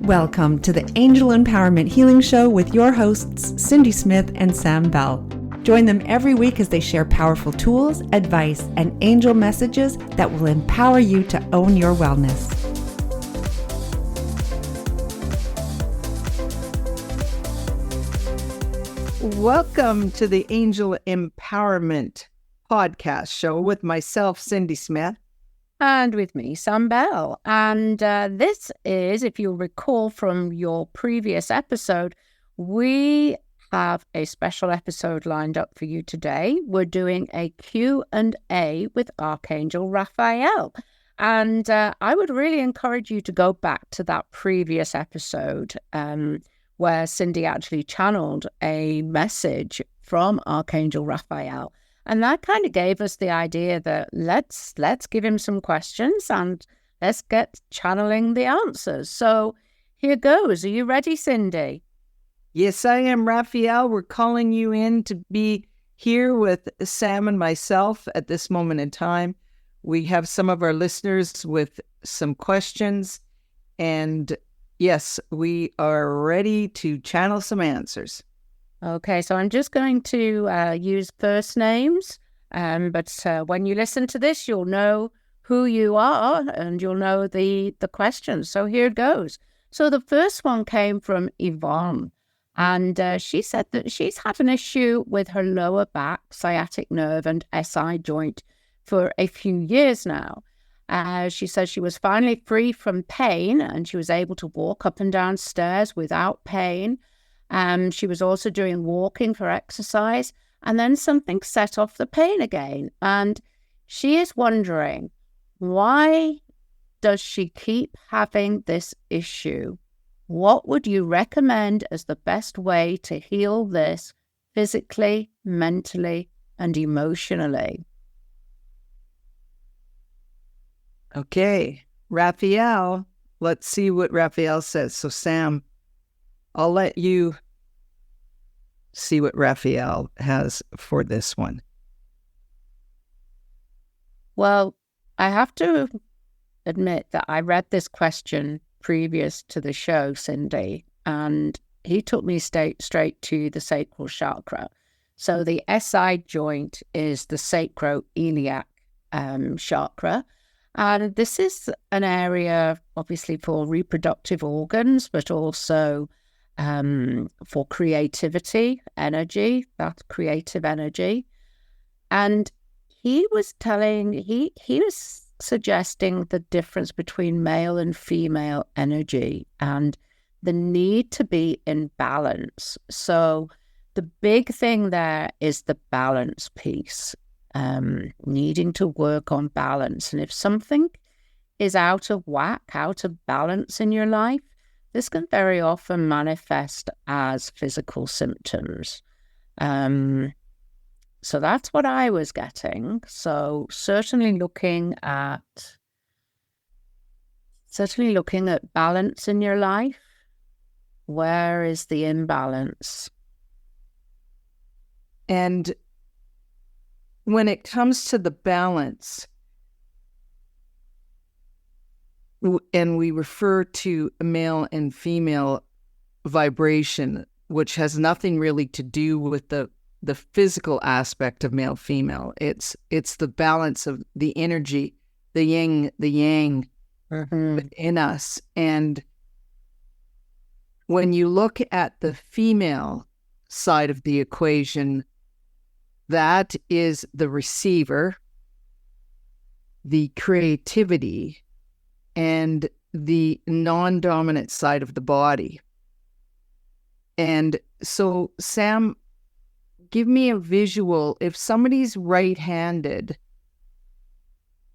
Welcome to the Angel Empowerment Healing Show with your hosts, Cindy Smith and Sam Bell. Join them every week as they share powerful tools, advice, and angel messages that will empower you to own your wellness. Welcome to the Angel Empowerment Podcast Show with myself, Cindy Smith. And with me, Sam Bell. And this is, if you'll recall from your previous episode, we have a special episode lined up for you today. We're doing a Q&A with Archangel Raphael. And I would really encourage you to go back to that previous episode where Cindy actually channeled a message from Archangel Raphael. And that kind of gave us the idea that let's give him some questions and let's get channeling the answers. So here goes. Are you ready, Cindy? Yes, I am, Raphael. We're calling you in to be here with Sam and myself at this moment in time. We have some of our listeners with some questions. And yes, we are ready to channel some answers. Okay, so I'm just going to use first names, but when you listen to this, you'll know who you are and you'll know the questions. So here it goes. So the first one came from Yvonne, and she said that she's had an issue with her lower back, sciatic nerve, and SI joint for a few years now. She says she was finally free from pain and she was able to walk up and down stairs without pain. She was also doing walking for exercise, and then something set off the pain again. And she is wondering, why does she keep having this issue? What would you recommend as the best way to heal this physically, mentally, and emotionally? Okay, Raphael, let's see what Raphael says. So Sam, I'll let you see what Raphael has for this one. Well, I have to admit that I read this question previous to the show, Cindy, and he took me straight to the sacral chakra. So the SI joint is the sacroiliac chakra. And this is an area, obviously, for reproductive organs, but also for creativity, energy, that creative energy. And he was suggesting the difference between male and female energy and the need to be in balance. So the big thing there is the balance piece, needing to work on balance. And if something is out of whack, out of balance in your life, this can very often manifest as physical symptoms. So that's what I was getting. So certainly looking at balance in your life. Where is the imbalance? And when it comes to the balance, and we refer to male and female vibration, which has nothing really to do with the physical aspect of male-female. It's the balance of the energy, the yin, the yang within us. And when you look at the female side of the equation, that is the receiver, the creativity, and the non-dominant side of the body. And so, Sam, give me a visual. If somebody's right-handed,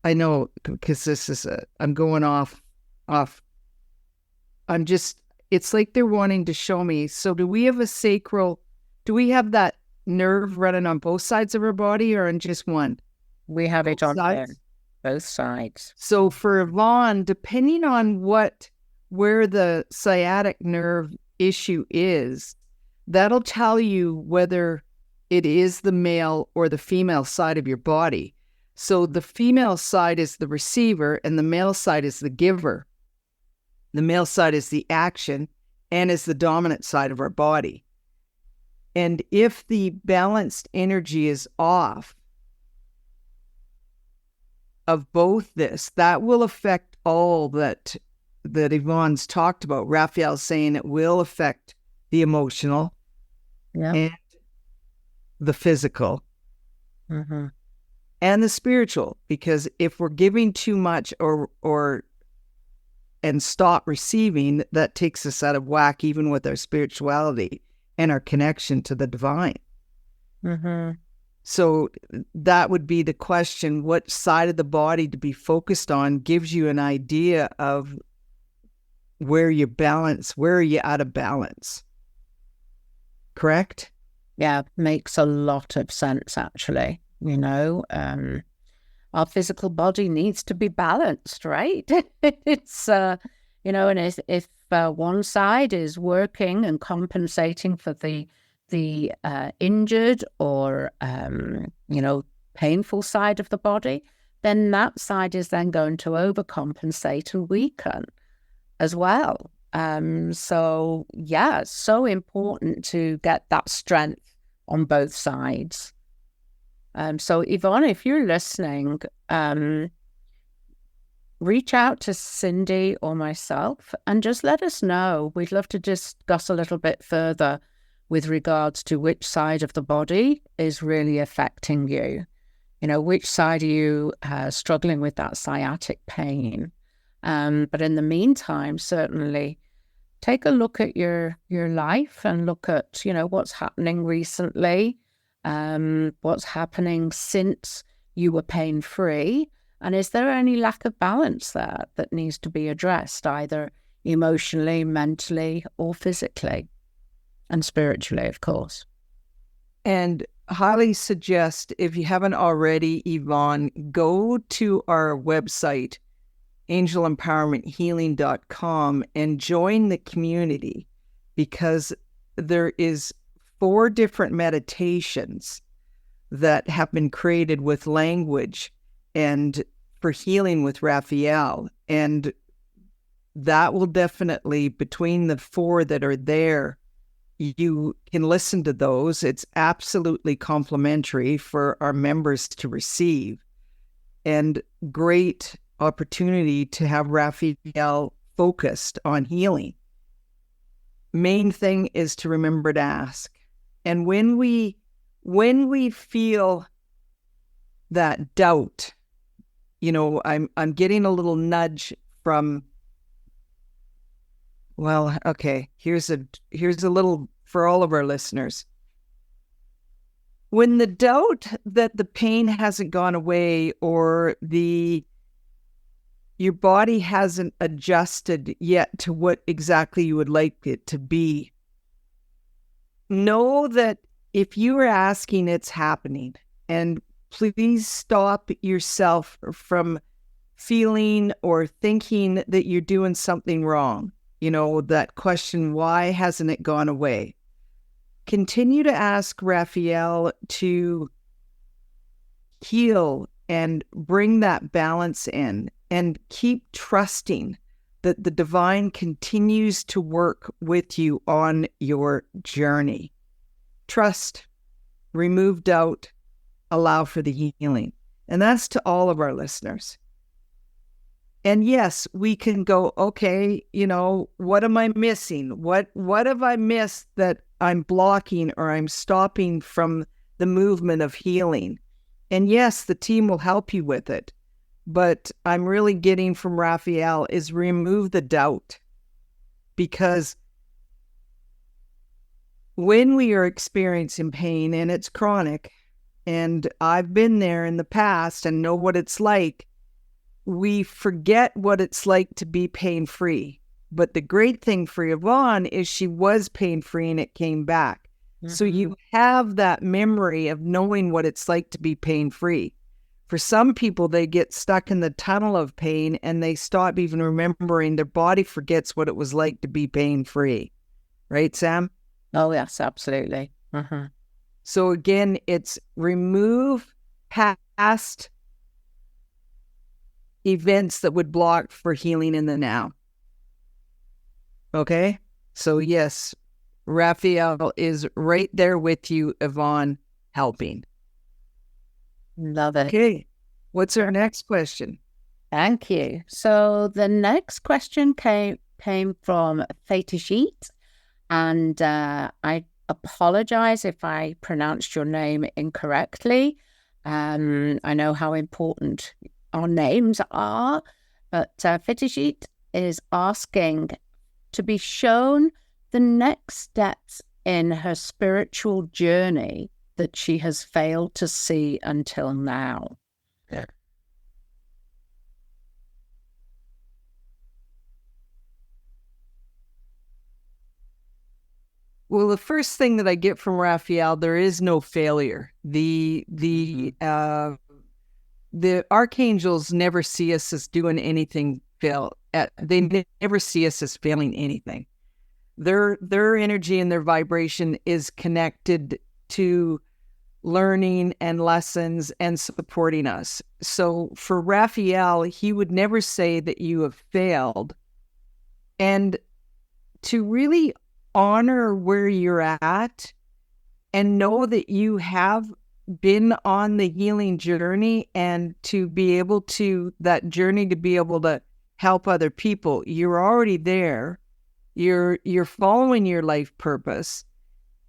I know, because this is I'm going off. It's like they're wanting to show me. So do we have do we have that nerve running on both sides of our body or on just one? We have it on both sides. So for Yvonne, depending on where the sciatic nerve issue is, that'll tell you whether it is the male or the female side of your body. So the female side is the receiver and the male side is the giver. The male side is the action and is the dominant side of our body. And if the balanced energy is off of both this, that will affect all that Yvonne's talked about. Raphael's saying it will affect the emotional and the physical and the spiritual. Because if we're giving too much and stop receiving, that takes us out of whack, even with our spirituality and our connection to the divine. So that would be the question: what side of the body to be focused on gives you an idea of where you balance, where are you out of balance. Correct? Yeah, makes a lot of sense, actually. Our physical body needs to be balanced, right? It's, and if one side is working and compensating for the injured or, painful side of the body, then that side is then going to overcompensate and weaken as well. So important to get that strength on both sides. So Yvonne, if you're listening, reach out to Cindy or myself and just let us know. We'd love to discuss a little bit further with regards to which side of the body is really affecting you. Which side are you struggling with that sciatic pain? But in the meantime, certainly take a look at your life and look at, what's happening recently, what's happening since you were pain-free, and is there any lack of balance there that needs to be addressed, either emotionally, mentally, or physically, and spiritually, of course. And highly suggest, if you haven't already, Yvonne, go to our website, angelempowermenthealing.com, and join the community, because there is 4 different meditations that have been created with language and for healing with Raphael. And that will definitely, between the 4 that are there, you can listen to those. It's absolutely complimentary for our members to receive. And great opportunity to have Raphael focused on healing. Main thing is to remember to ask. And when we feel that doubt, I'm getting a little nudge from, well, okay, here's a little for all of our listeners. When the doubt that the pain hasn't gone away or your body hasn't adjusted yet to what exactly you would like it to be, know that if you are asking, it's happening. And please stop yourself from feeling or thinking that you're doing something wrong. That question, why hasn't it gone away? Continue to ask Raphael to heal and bring that balance in, and keep trusting that the divine continues to work with you on your journey. Trust, remove doubt, allow for the healing. And that's to all of our listeners. And yes, we can go, okay, what am I missing? What have I missed that I'm blocking or I'm stopping from the movement of healing? And yes, the team will help you with it. But I'm really getting from Raphael is remove the doubt. Because when we are experiencing pain, and it's chronic, and I've been there in the past and know what it's like, we forget what it's like to be pain-free. But the great thing for Yvonne is she was pain-free and it came back. Mm-hmm. So you have that memory of knowing what it's like to be pain-free. For some people, they get stuck in the tunnel of pain and they stop even remembering. Their body forgets what it was like to be pain-free. Right, Sam? Oh, yes, absolutely. Mm-hmm. So again, it's remove past events that would block for healing in the now. Okay? So yes, Raphael is right there with you, Yvonne, helping. Love it. Okay. What's our next question? Thank you. So the next question came from Fetishit, and I apologize if I pronounced your name incorrectly. I know how important our names are, but Fetishit is asking to be shown the next steps in her spiritual journey that she has failed to see until now. Yeah. Well, the first thing that I get from Raphael, there is no failure. The archangels never see us as doing anything fail. They never see us as failing anything. Their energy and their vibration is connected to learning and lessons and supporting us. So for Raphael, he would never say that you have failed. And to really honor where you're at and know that you have been on the healing journey, and to be able to, that journey to be able to help other people. You're already there. You're following your life purpose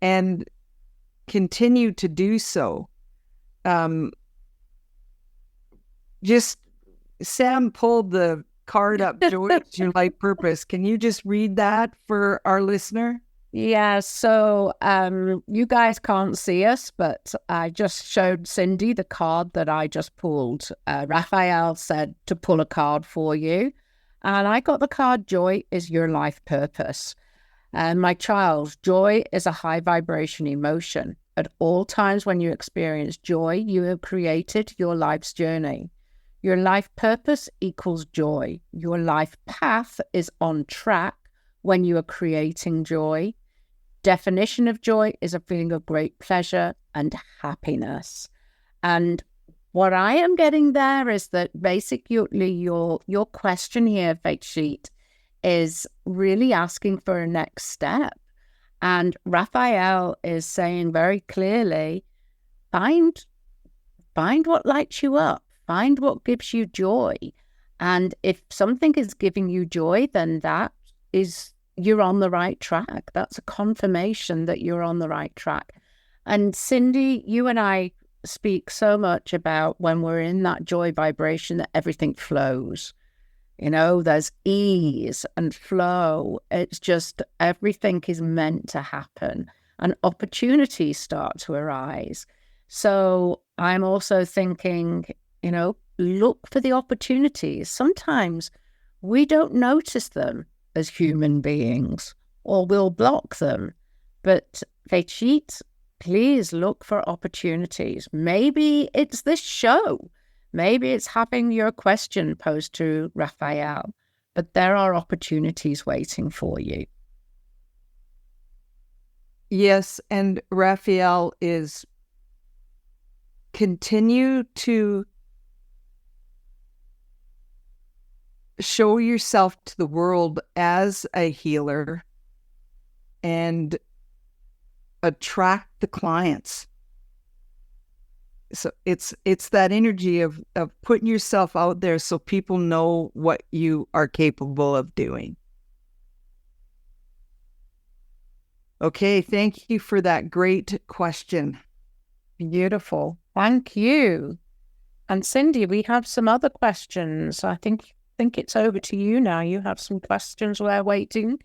and continue to do so. Just Sam pulled the card up, Joy, it's your life purpose. Can you just read that for our listener? Yeah, so you guys can't see us, but I just showed Cindy the card that I just pulled. Raphael said to pull a card for you. And I got the card, Joy is your life purpose. And my child, joy is a high vibration emotion. At all times when you experience joy, you have created your life's journey. Your life purpose equals joy. Your life path is on track when you are creating joy. Definition of joy is a feeling of great pleasure and happiness. And what I am getting there is that basically your question here, Fate Sheet, is really asking for a next step. And Raphael is saying very clearly, find what lights you up, find what gives you joy. And if something is giving you joy, then that is, you're on the right track. That's a confirmation that you're on the right track. And Cindy, you and I speak so much about when we're in that joy vibration that everything flows. You know, there's ease and flow. It's just everything is meant to happen and opportunities start to arise. So I'm also thinking, you know, look for the opportunities. Sometimes we don't notice them as human beings, or we'll block them. But Fechit, please look for opportunities. Maybe it's this show. Maybe it's having your question posed to Raphael. But there are opportunities waiting for you. Yes, and Raphael is continue to show yourself to the world as a healer and attract the clients. So it's that energy of putting yourself out there so people know what you are capable of doing. Okay, thank you for that great question. Beautiful. Thank you. And Cindy, we have some other questions. I think it's over to you now. You have some questions we're waiting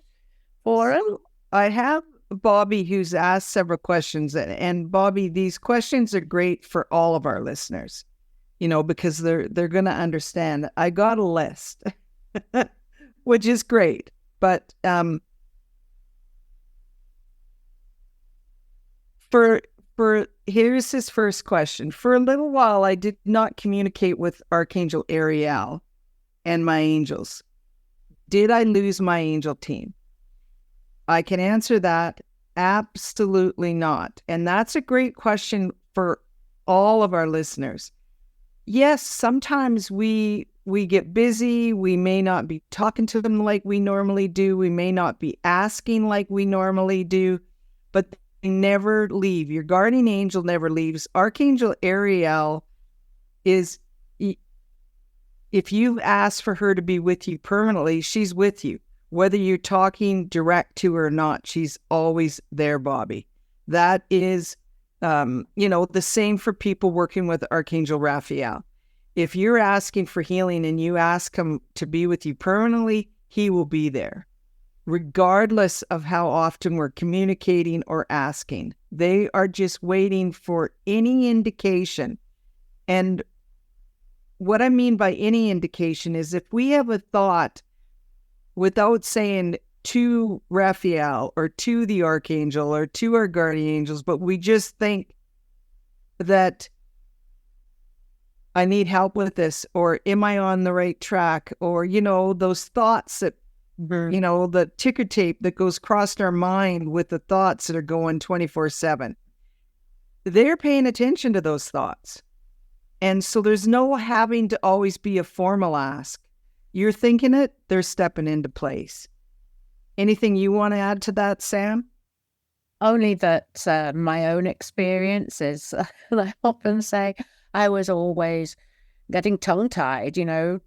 for. So I have Bobby, who's asked several questions. And Bobby, these questions are great for all of our listeners, you know, because they're going to understand. I got a list, which is great. But here's his first question. For a little while, I did not communicate with Archangel Raphael and my angels. Did I lose my angel team? I can answer that. Absolutely not. And that's a great question for all of our listeners. Yes, sometimes we we get busy. We may not be talking to them like we normally do. We may not be asking like we normally do, but they never leave. Your guardian angel never leaves. Archangel Ariel is, if you ask for her to be with you permanently, she's with you. Whether you're talking direct to her or not, she's always there, Bobby. That is, the same for people working with Archangel Raphael. If you're asking for healing and you ask him to be with you permanently, he will be there, regardless of how often we're communicating or asking. They are just waiting for any indication. And what I mean by any indication is if we have a thought without saying to Raphael or to the Archangel or to our guardian angels, but we just think that I need help with this, or am I on the right track? Or, those thoughts that, the ticker tape that goes across our mind with the thoughts that are going 24/7. They're paying attention to those thoughts. And so there's no having to always be a formal ask. You're thinking it, they're stepping into place. Anything you want to add to that, Sam? Only that my own experience is, I often say, I was always getting tongue-tied,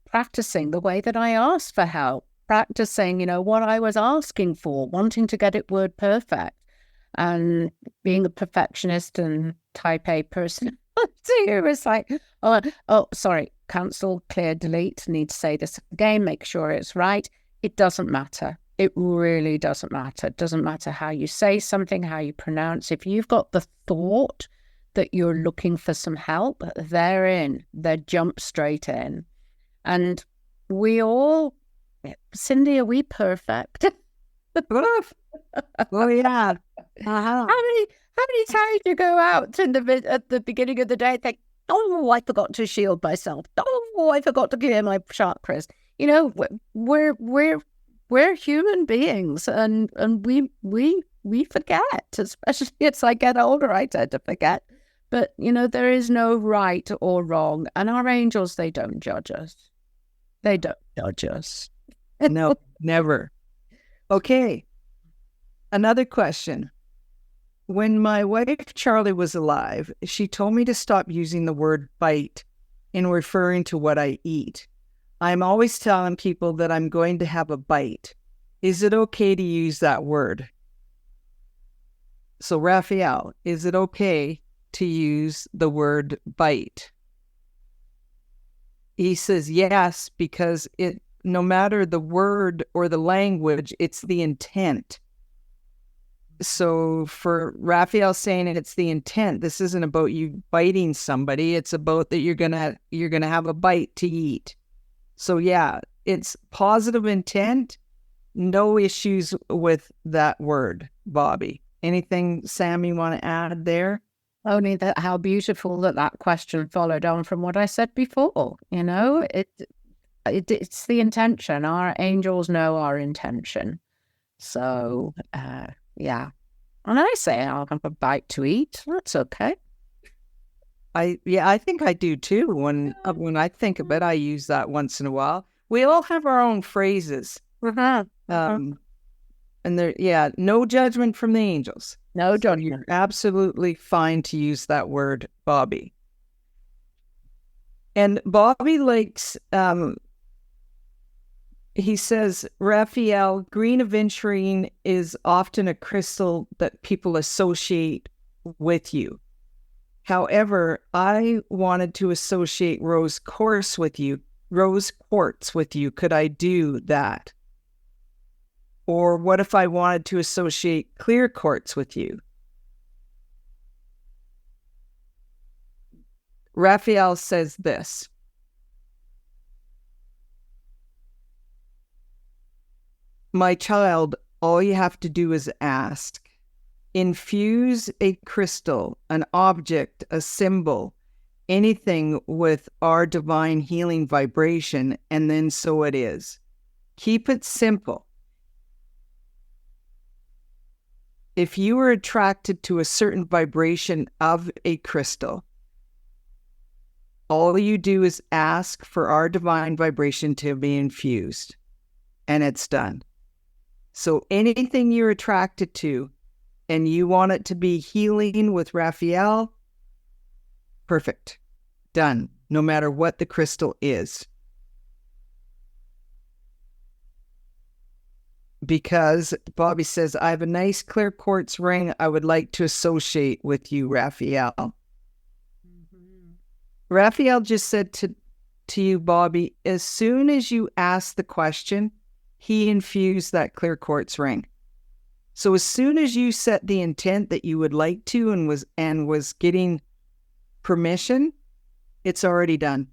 practicing the way that I asked for help, practicing, what I was asking for, wanting to get it word perfect. And being a perfectionist and type A person, it was like, sorry, cancel, clear, delete, need to say this again, make sure it's right. It doesn't matter. It really doesn't matter. It doesn't matter how you say something, how you pronounce. If you've got the thought that you're looking for some help, they're in. They jump straight in. And we all, Cindy, are we perfect? Well, yeah. How many times you go out at the beginning of the day and think, oh, I forgot to shield myself. Oh, I forgot to clear my chakras. We're human beings, and we forget, especially as I get older. I tend to forget. But, there is no right or wrong. And our angels, they don't judge us. They don't judge us. No, never. Okay. Another question. When my wife, Charlie, was alive, she told me to stop using the word bite in referring to what I eat. I'm always telling people that I'm going to have a bite. Is it okay to use that word? So, Raphael, is it okay to use the word bite? He says yes, because no matter the word or the language, it's the intent. So for Raphael saying it's the intent, this isn't about you biting somebody. It's about that you're gonna have a bite to eat. So yeah, it's positive intent. No issues with that word, Bobby. Anything, Sam, you want to add there? Only that how beautiful that question followed on from what I said before. It's the intention. Our angels know our intention. So, yeah. And I say I'll have a bite to eat. That's okay. I think I do too. When I think of it, I use that once in a while. We all have our own phrases. And there, no judgment from the angels. No So judgment. you're absolutely fine to use that word, Bobby. And Bobby likes, he says, Raphael, green aventurine is often a crystal that people associate with you. However, I wanted to associate rose quartz with you. Could I do that? Or what if I wanted to associate clear quartz with you? Raphael says this. My child, all you have to do is ask. Infuse a crystal, an object, a symbol, anything with our divine healing vibration, and then so it is. Keep it simple. If you are attracted to a certain vibration of a crystal, All you do is ask for our divine vibration to be infused, and it's done. So anything you're attracted to and you want it to be healing with Raphael, perfect. Done. No matter what the crystal is. Because Bobby says, I have a nice clear quartz ring I would like to associate with you, Raphael. Mm-hmm. Raphael just said to you, Bobby, as soon as you asked the question, he infused that clear quartz ring. So as soon as you set the intent that you would like to and was getting permission, it's already done.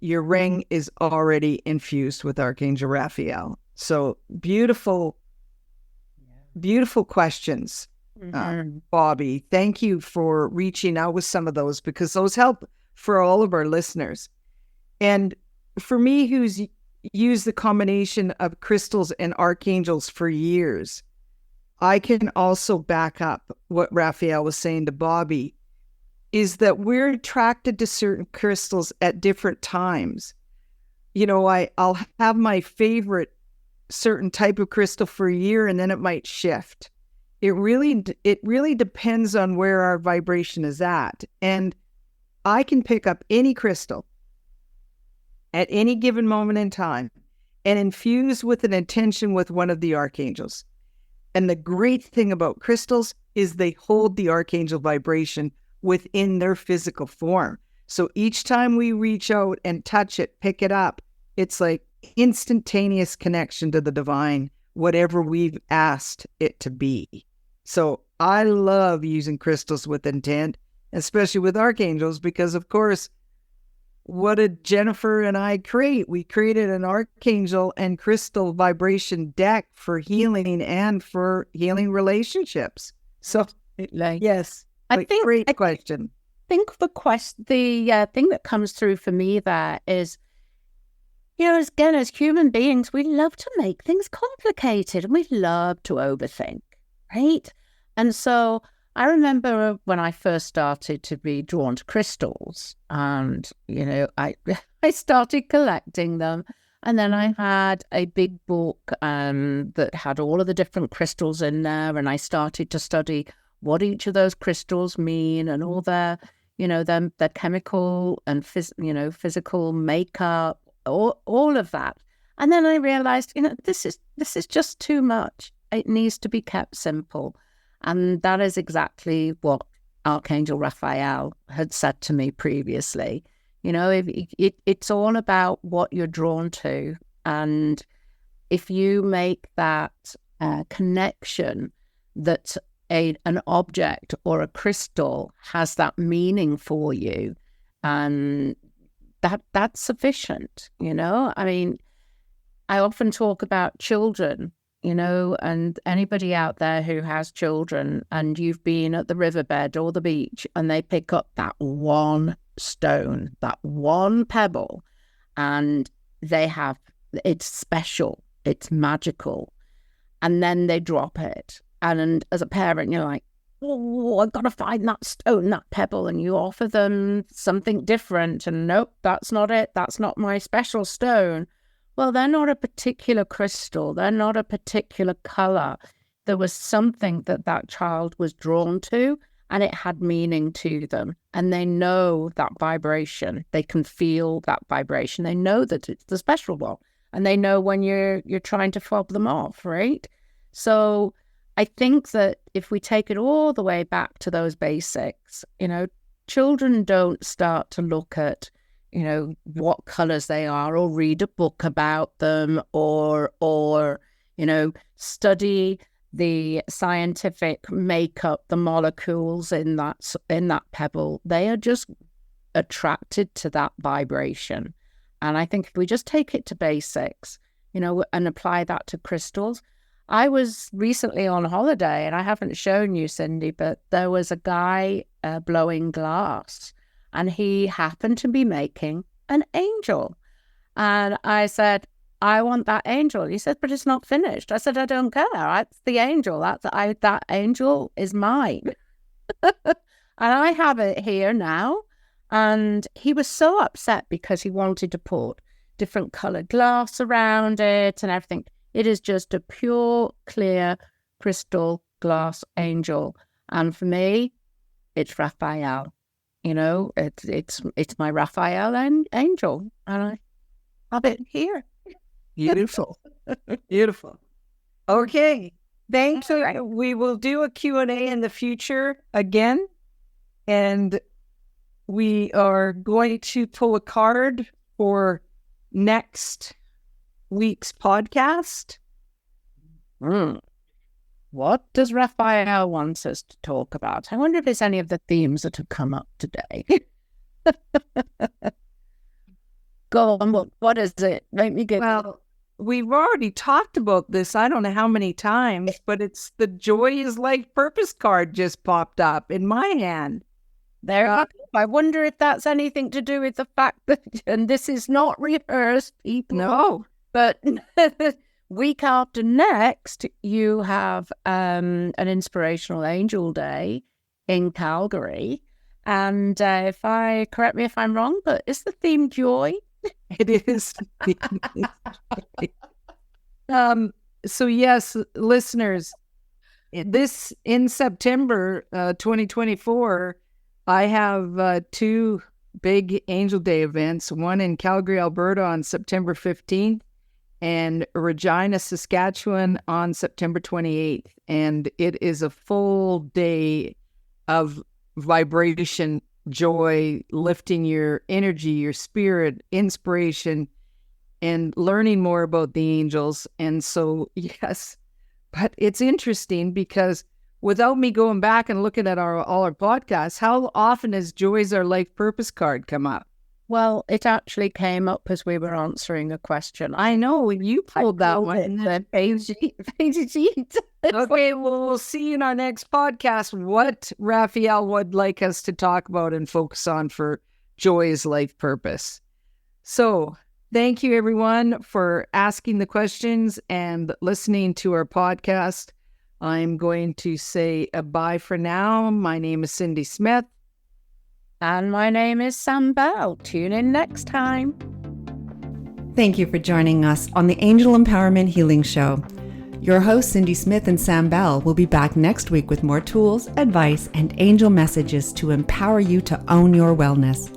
Your ring is already infused with Archangel Raphael. So beautiful questions, Bobby. Thank you for reaching out with some of those, because those help for all of our listeners. And for me, who's used the combination of crystals and archangels for years, I can also back up what Raphael was saying to Bobby, is that we're attracted to certain crystals at different times. You know, I'll have my favorite certain type of crystal for a year, and then it might shift. It really depends on where our vibration is at. And I can pick up any crystal at any given moment in time and infuse with an intention with one of the archangels. And the great thing about crystals is they hold the archangel vibration within their physical form. So each time we reach out and touch it, pick it up, it's like instantaneous connection to the divine, whatever we've asked it to be. So I love using crystals with intent, especially with archangels, because of course, what did Jennifer and I create? We created an archangel and crystal vibration deck for healing and for healing relationships. So yes, great question. I think the thing that comes through for me there is, you know, again, as human beings, we love to make things complicated and we love to overthink, right? And so I remember when I first started to be drawn to crystals, and, you know, I started collecting them. And then I had a big book that had all of the different crystals in there. And I started to study what each of those crystals mean and all their, you know, their chemical and physical makeup, all of that. And then I realized, you know, this is just too much. It needs to be kept simple. And that is exactly what Archangel Raphael had said to me previously. You know, it's all about what you're drawn to. And if you make that connection that an object or a crystal has that meaning for you, and that's sufficient, you know? I mean, I often talk about children, you know, and anybody out there who has children and you've been at the riverbed or the beach and they pick up that one stone, that one pebble, and it's special, it's magical, and then they drop it. And as a parent, you're like, oh, I've got to find that stone, that pebble, and you offer them something different, and nope, that's not it, that's not my special stone. Well, they're not a particular crystal. They're not a particular color. There was something that child was drawn to, and it had meaning to them. And they know that vibration. They can feel that vibration. They know that it's the special one. And they know when you're trying to fob them off, right? So I think that if we take it all the way back to those basics, you know, children don't start to look at, you know, what colors they are, or read a book about them, or you know, study the scientific makeup, the molecules in that pebble. They are just attracted to that vibration. And I think if we just take it to basics, you know, and apply that to crystals. I was recently on holiday, and I haven't shown you, Cindy, but there was a guy blowing glass. And he happened to be making an angel. And I said, I want that angel. He said, but it's not finished. I said, I don't care. That's the angel. That angel is mine. And I have it here now. And he was so upset because he wanted to put different colored glass around it and everything. It is just a pure, clear, crystal glass angel. And for me, it's Raphael. You know, it's my Raphael angel. And I have it here. Beautiful. Beautiful. Okay. Thanks. We will do a Q&A in the future again. And we are going to pull a card for next week's podcast. What does Raphael want us to talk about? I wonder if there's any of the themes that have come up today. Go on, what is it? Make me get... Well, we've already talked about this, I don't know how many times, but it's the Joy is Life Purpose card just popped up in my hand. There, I wonder if that's anything to do with the fact that, and this is not rehearsed, people. No. But week after next, you have an Inspirational Angel Day in Calgary. And correct me if I'm wrong, but is the theme joy? It is. So yes, listeners, in September 2024, I have 2 big Angel Day events, one in Calgary, Alberta on September 15th and Regina, Saskatchewan on September 28th. And it is a full day of vibration, joy, lifting your energy, your spirit, inspiration, and learning more about the angels. And so, yes, but it's interesting because without me going back and looking at all our podcasts, how often has Joy's Our Life Purpose card come up? Well, it actually came up as we were answering a question. I know, you pulled that one. Okay, well, we'll see in our next podcast what Raphael would like us to talk about and focus on for Joy's Life Purpose. So, thank you, everyone, for asking the questions and listening to our podcast. I'm going to say a bye for now. My name is Cindy Smith. And my name is Sam Bell. Tune in next time. Thank you for joining us on the Angel Empowerment Healing Show. Your hosts, Cindy Smith and Sam Bell, will be back next week with more tools, advice, and angel messages to empower you to own your wellness.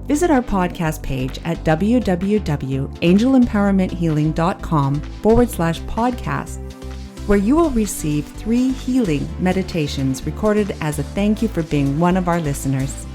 Visit our podcast page at www.angelempowermenthealing.com/podcast, where you will receive 3 healing meditations recorded as a thank you for being one of our listeners.